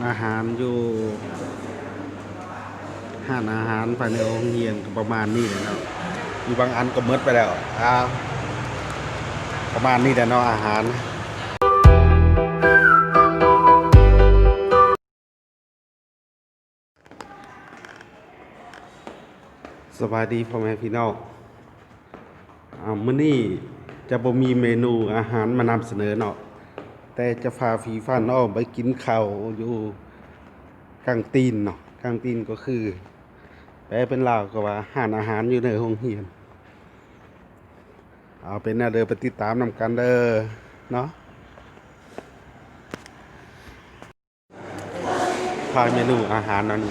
อาหารอยู่ห้านอาหารภายในโรงเรียนก็ประมาณนี้เลยเนาะมีบางอันก็หมดไปแล้วประมาณนี้แหละเนาะอาหารสวัสดีพ่อแม่พี่น้องมื้อนี้จะบ่มีเมนูอาหารมานำเสนอเนาะแต่จะพาฟีฟ้าน้องไปกินข้าวอยู่กลางตีนเนาะกลางตีนก็คือแปลเป็นลาวก็ว่าห้านอาหารอยู่ในโรงเรียนเอาเป็นแนวเดินไปติดตามนำกันเด้อเนาะพาเมนูอาหารนั้น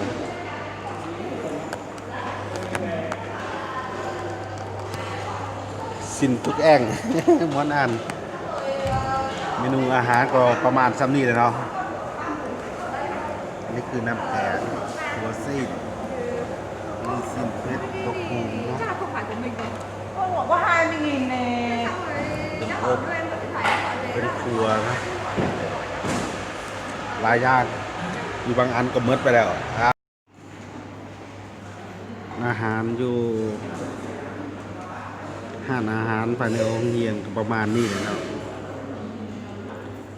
สินตุกแอง ม้วนอันเมนูอาหารก็ประมาณซ้ำนี้เลยเนาะนี่คือน้ำแข็งตัวซีดมีสินเพชรตกปูเนาะบอกว่าhai mươi nghìn nè เป็นครัวนะหลายอย่างมีบางอันก็หมดไปแล้วอาหารอยู่ห้านอาหารภายในโรงเรียนก็ประมาณนี้เลยเนาะ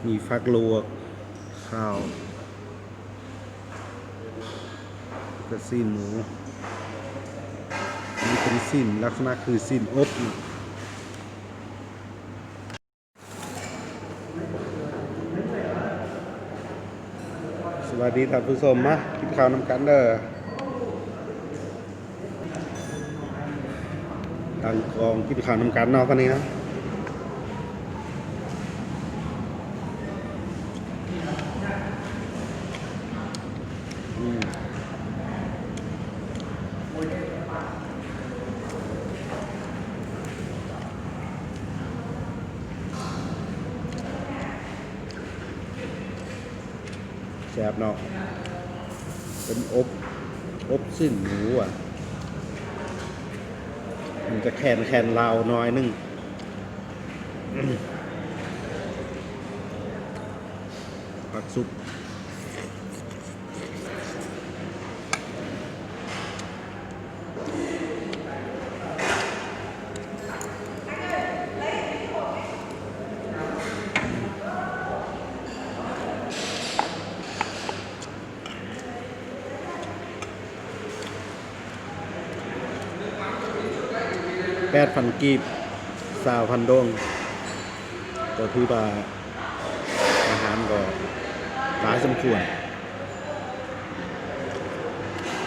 มีฟักลวกข้าวกระสิ้นหมูนี่เป็นสิ้นลักษณะคือสิ้นอบนะสวัสดีท่านผู้ชมมากินข้าวน้ำกันเด้อทางกองกินข้าวน้ำกันเนาะตอนนี้นะแซ่บเนาะเป็นอบสิ้นหมูอ่ะมันจะแคนลาวน้อยนึงผักซุป8,000 กีบ20,000 ดงก็คือว่าอาหารก็หลายสมควร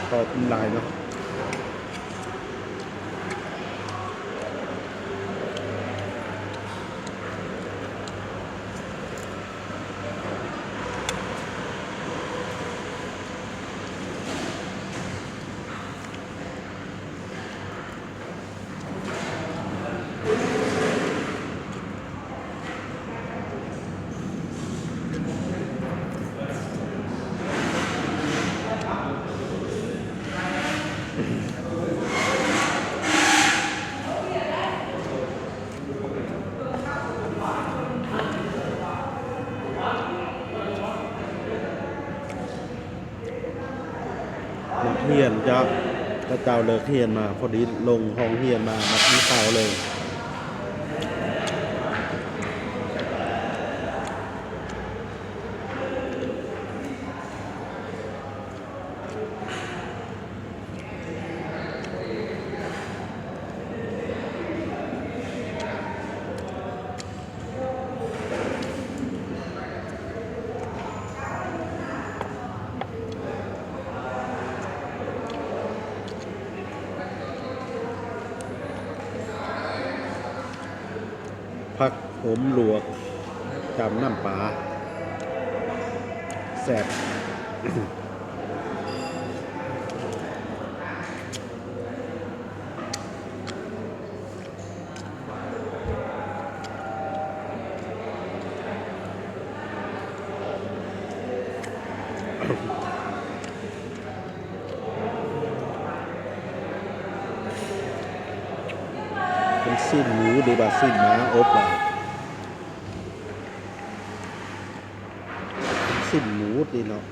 พอกินหลายเนาะนักเรียนจะเจ้าเลิกเรียนมาพอดีลงห้องเรียนมากินข้าวเลยผักผมลวกจำน้ำปลาแซ่บ เป็นสิ้นหมูหรือว่าสิ้นม้าอบล่ะสิ้นหมูดีเนาะ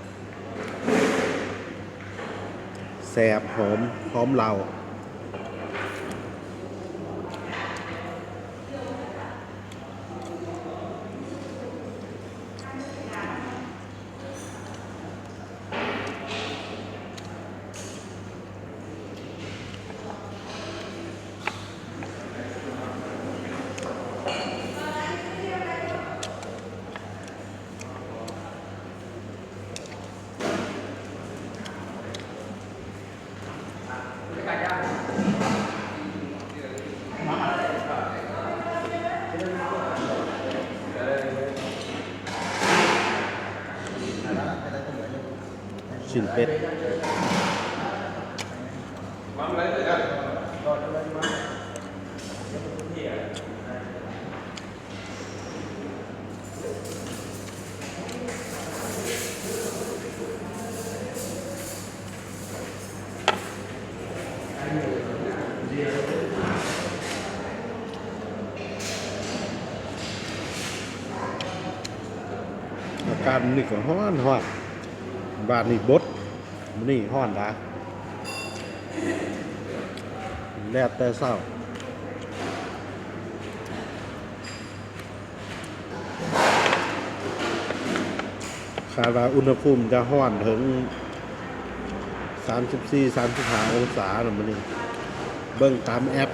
แซ่บหอมหอมเหล้าชิ้นเป็ดอาการนี่ก็ฮ้อนฮ้อนบ้านนี่บดมื้อนี่ฮ้อนดาแล้วแต่เช้าคาดว่าอุณหภูมิจะฮ้อนถึง34-35องศาน่ะมื้อนี้เบิ่งตามแอป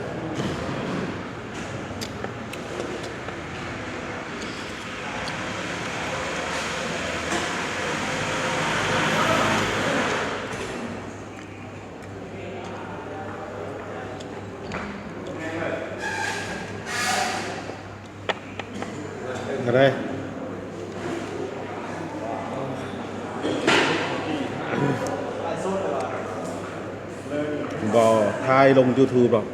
อะไรบ่ถ่ายลง YouTube หรอก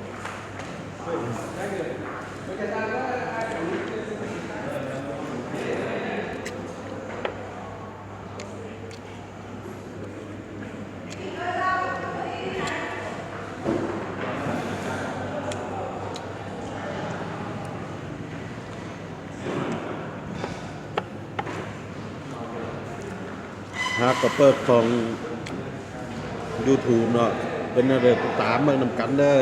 หากก็เปิดของ YouTube เนาะเป็นอะไรตามเบิ่งนำกันเด้อ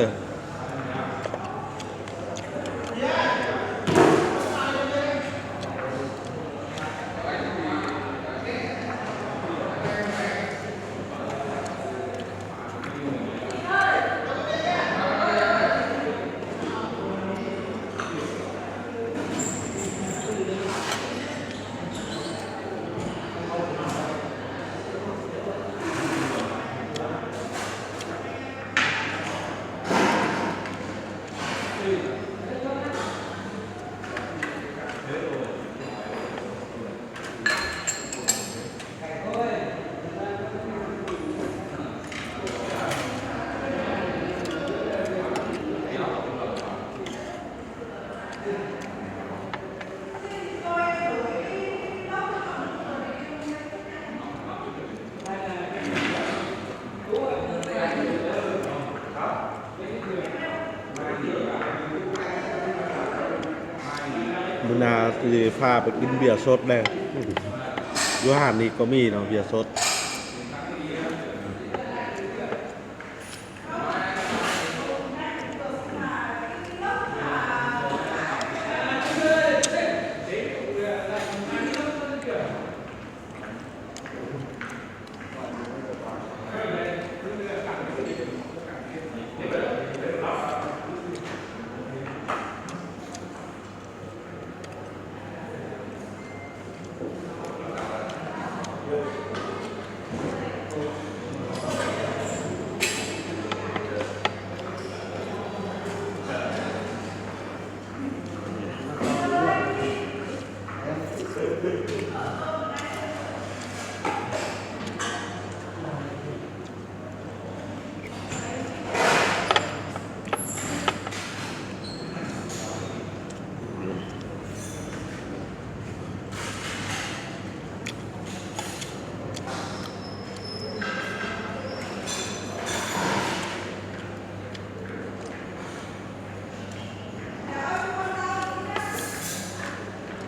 มื้อหน้าสิพาไปกินเบียร์สดแล้อยู่ห้านนี้ก็มีเนาะเบียร์สด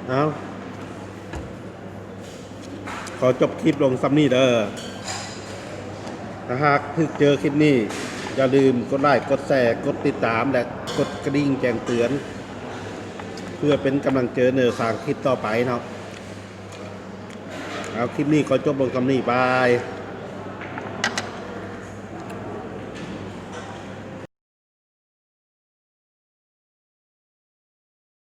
เอาขอจบคลิปลงซ้ำนี่เด้อ ถ้าหากเพิ่งเจอคลิปนี้อย่าลืมกดไลค์กดแชร์กดติดตามและกดกระดิ่งแจ้งเตือน เพื่อเป็นกำลังเจอเนื้อสร้างคลิปต่อไปเนาะเอาคลิปนี้ขอจบบนคำนี้บาย